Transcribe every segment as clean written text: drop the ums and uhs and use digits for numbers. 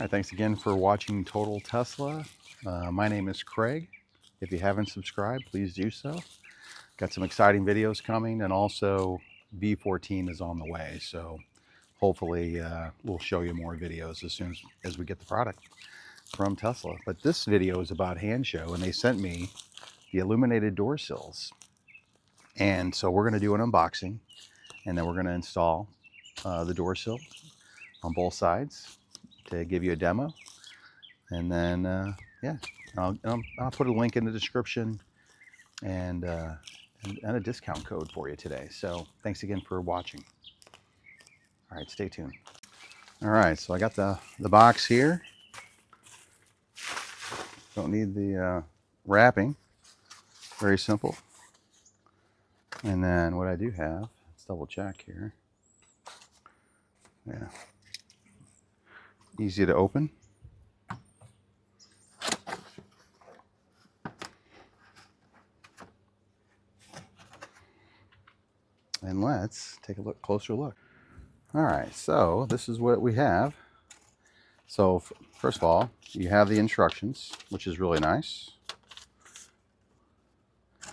right, thanks again for watching Total Tesla. My name is Craig. If you haven't subscribed, please do so. Got some exciting videos coming, and also V14 is on the way. So hopefully we'll show you more videos as soon as we get the product from Tesla. But this video is about Hansshow, and they sent me the illuminated door sills. And so we're going to do an unboxing, and then we're going to install the door sill on both sides to give you a demo. And then, yeah, I'll put a link in the description and a discount code for you today. So thanks again for watching. All right, stay tuned. All right, so I got the box here. Don't need the wrapping. Very simple. And then what I do have, let's double check here. Yeah. Easy to open. And let's take a closer look. All right, so this is what we have. So first of all, you have the instructions, which is really nice.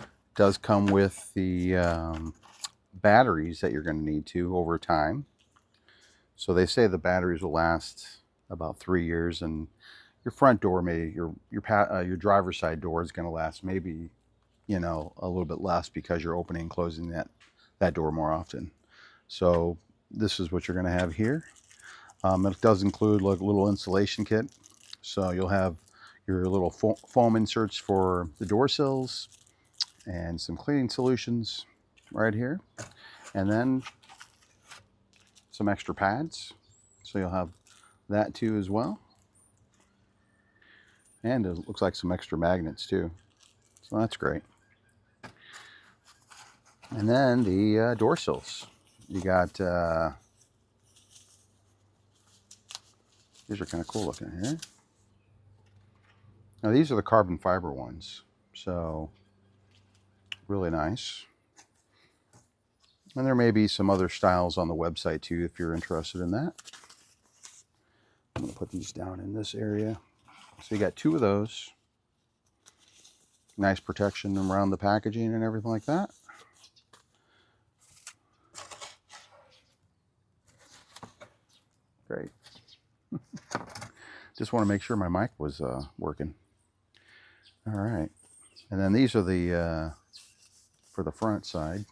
It does come with the batteries that you're going to need to over time. So they say the batteries will last about 3 years, and your front door, maybe your driver's side door is going to last maybe, you know, a little bit less because you're opening and closing that door more often. So this is what you're going to have here. It does include like a little installation kit. So you'll have your little foam inserts for the door sills and some cleaning solutions right here. And then some extra pads. So you'll have that too as well. And it looks like some extra magnets too. So that's great. And then the door sills. You got, these are kind of cool looking here. Now these are the carbon fiber ones. So really nice. And there may be some other styles on the website too if you're interested in that. I'm going to put these down in this area. So you got 2 of those. Nice protection around the packaging and everything like that. Great. Just want to make sure my mic was working. All right. And then these are the for the front side.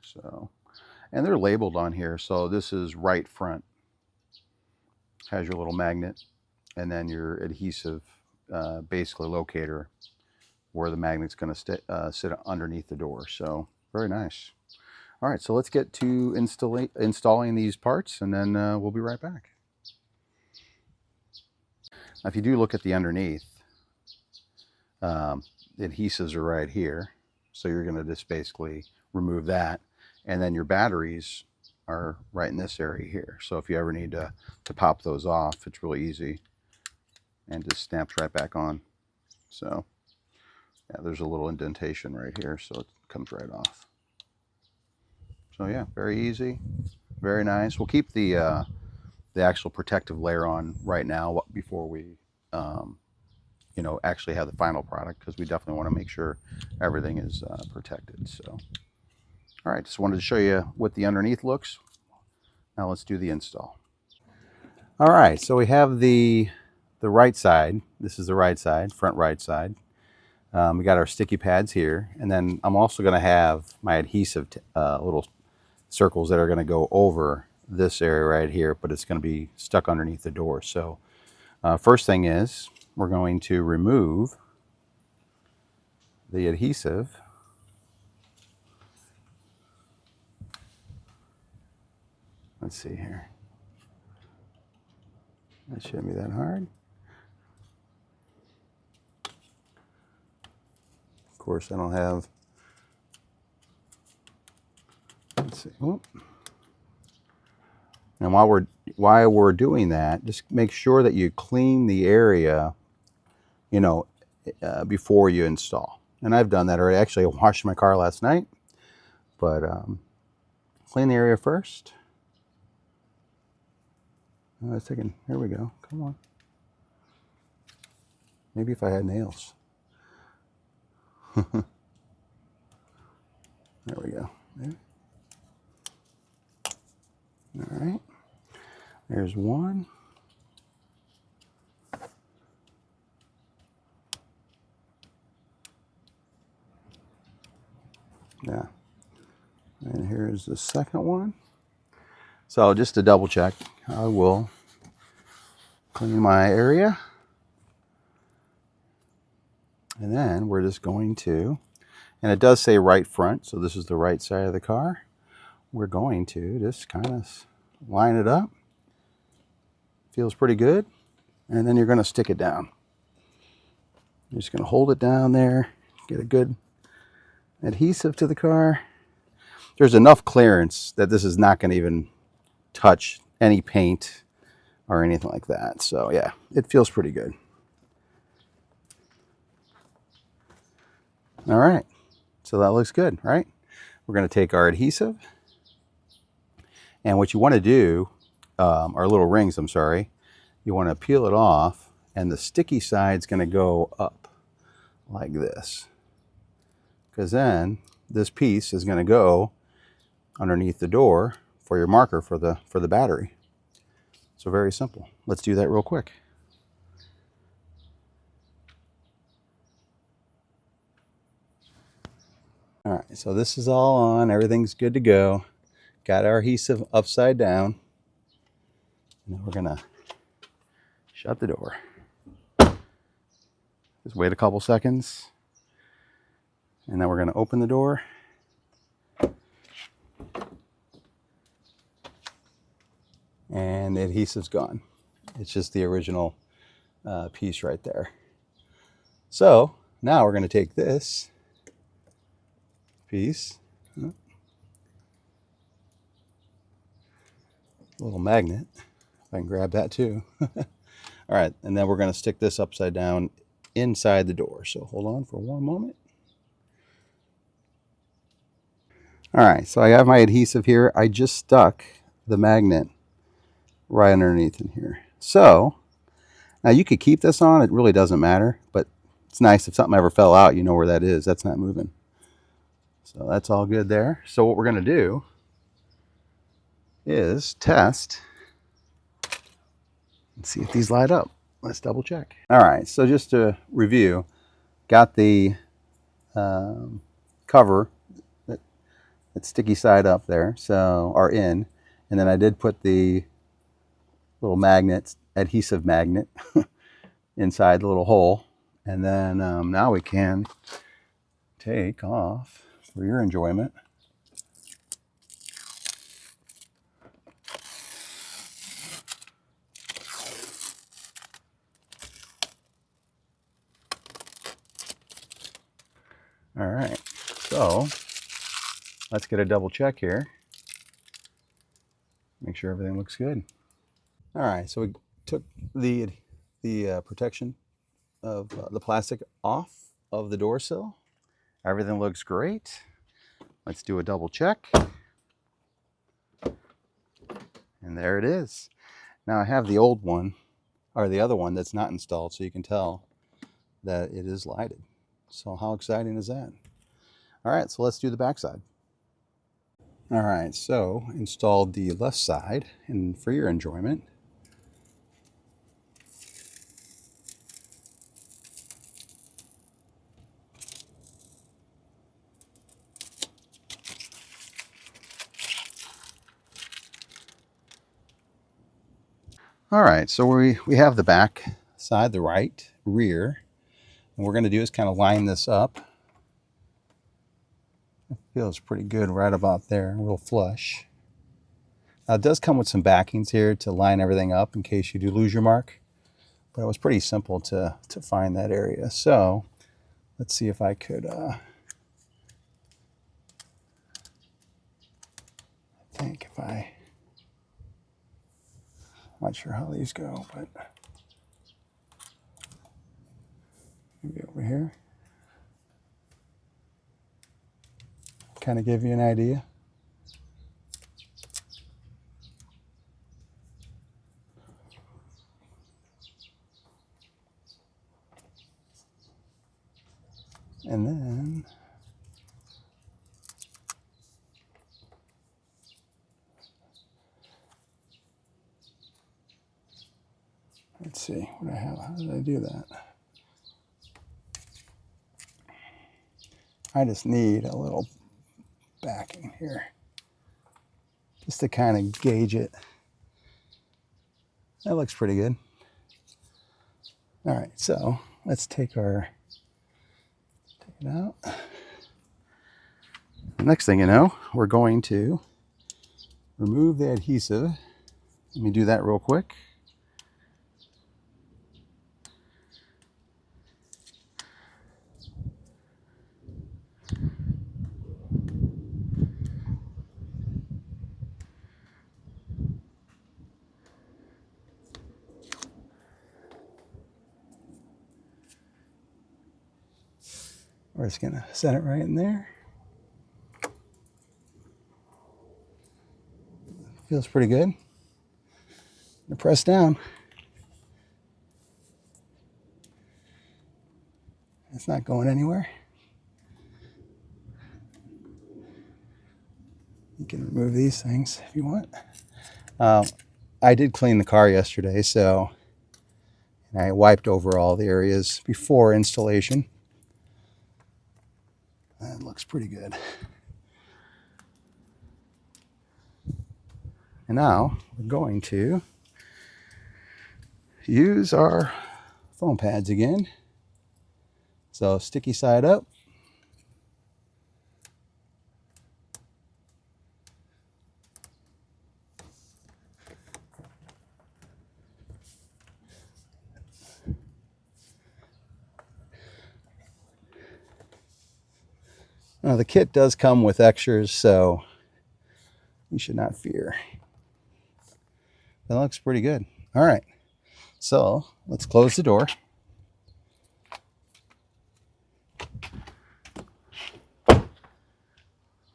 So, and they're labeled on here. So this is right front. Has your little magnet, and then your adhesive, basically locator where the magnet's going to sit underneath the door. So very nice. All right, so let's get to installing these parts, and then we'll be right back. Now, if you do look at the underneath, the adhesives are right here. So you're going to just basically remove that. And then your batteries are right in this area here. So if you ever need to pop those off, it's really easy and just snaps right back on. So yeah, there's a little indentation right here, so it comes right off. So yeah, very easy, very nice. We'll keep the actual protective layer on right now before we you know, actually have the final product, because we definitely want to make sure everything is protected. So all right, just wanted to show you what the underneath looks. Now let's do the install. All right, so we have the right side. This is the right side, front right side. We got our sticky pads here, and then I'm also going to have my adhesive little circles that are going to go over this area right here, but it's going to be stuck underneath the door. So first thing is we're going to remove the adhesive. Let's see here. That shouldn't be that hard. Of course, I don't have. Let's see. Whoop. And while we're doing that, just make sure that you clean the area, you know, before you install. And I've done that already. Actually, I washed my car last night, but clean the area first. I was thinking, here we go. Come on. Maybe if I had nails. There we go. Maybe. All right. There's one. Yeah. And here's the second one. So just to double check, I will clean my area. And then we're just going to, and it does say right front, so this is the right side of the car. We're going to just kind of line it up. Feels pretty good. And then you're going to stick it down. You're just going to hold it down there, get a good adhesive to the car. There's enough clearance that this is not going to even touch any paint or anything like that. So yeah, it feels pretty good. All right, so that looks good, right? We're going to take our adhesive, and what you want to do, our little rings, I'm sorry, you want to peel it off, and the sticky side's going to go up like this, because then this piece is going to go underneath the door for your marker for the battery. So very simple. Let's do that real quick. All right, so this is all on. Everything's good to go. Got our adhesive upside down. Now we're gonna shut the door. Just wait a couple seconds. And then we're gonna open the door. And the adhesive's gone. It's just the original piece right there. So now we're gonna take this piece, little magnet, if I can grab that too. All right, and then we're going to stick this upside down inside the door. So hold on for one moment. All right, so I have my adhesive here. I just stuck the magnet right underneath in here. So now you could keep this on. It really doesn't matter, but it's nice if something ever fell out, you know where that is. That's not moving. So that's all good there. So what we're going to do is test and see if these light up. Let's double check. All right, so just to review, got the cover, that sticky side up there, so are in, and then I did put the little magnet, adhesive magnet, inside the little hole, and then now we can take off, for your enjoyment, all right, so let's get a double check here. Make sure everything looks good. All right, so we took the protection of the plastic off of the door sill. Everything looks great. Let's do a double check. And there it is. Now I have the old one, or the other one that's not installed, so you can tell that it is lighted. So how exciting is that? All right, so let's do the back side. All right, so installed the left side, and for your enjoyment, all right, so we have the back side, the right rear, and what we're going to do is kind of line this up. It feels pretty good right about there, real flush. Now it does come with some backings here to line everything up in case you do lose your mark, but it was pretty simple to find that area. So let's see if I could, I think if I'm not sure how these go, but maybe over here. Kind of give you an idea. And then let's see what I have. How did I do that? I just need a little backing here just to kind of gauge it. That looks pretty good. All right, so let's take it out. The next thing you know, we're going to remove the adhesive. Let me do that real quick. We're just gonna set it right in there. Feels pretty good. Now press down. It's not going anywhere. You can remove these things if you want. I did clean the car yesterday, so I wiped over all the areas before installation. That looks pretty good. And now we're going to use our foam pads again. So sticky side up. Now the kit does come with extras, so you should not fear. That looks pretty good. All right, so let's close the door.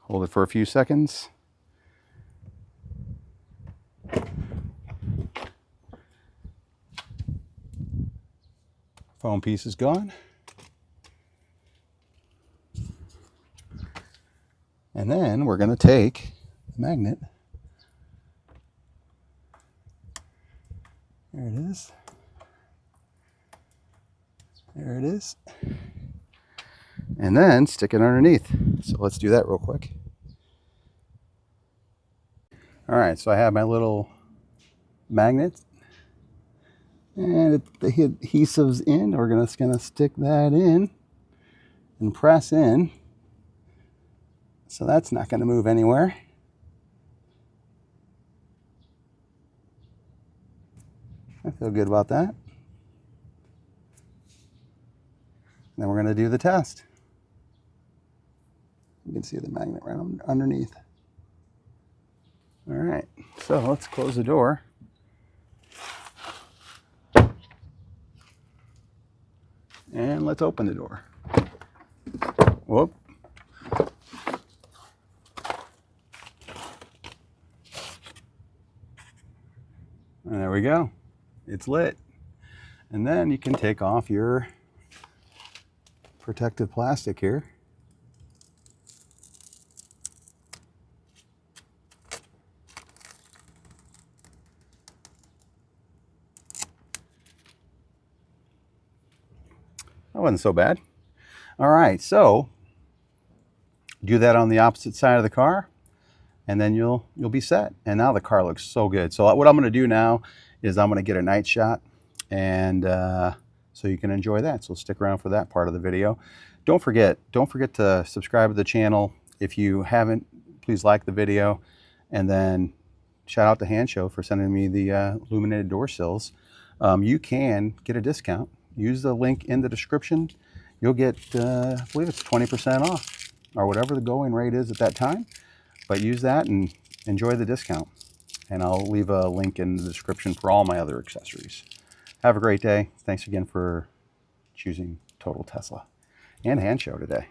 Hold it for a few seconds. Foam piece is gone. And then we're going to take the magnet. There it is. There it is. And then stick it underneath. So let's do that real quick. All right, so I have my little magnet. And the adhesive's in. We're just going to stick that in and press in. So that's not going to move anywhere. I feel good about that. Then we're going to do the test. You can see the magnet right underneath. All right, so let's close the door. And let's open the door. Whoop. And there we go. It's lit. And then you can take off your protective plastic here. That wasn't so bad. All right, so do that on the opposite side of the car, and then you'll be set. And now the car looks so good. So what I'm going to do now is I'm going to get a night shot, and so you can enjoy that. So stick around for that part of the video. Don't forget to subscribe to the channel. If you haven't, please like the video, and then shout out to Hansshow for sending me the illuminated door sills. You can get a discount. Use the link in the description. You'll get, I believe it's 20% off, or whatever the going rate is at that time. But use that and enjoy the discount. And I'll leave a link in the description for all my other accessories. Have a great day. Thanks again for choosing Total Tesla and Hansshow today.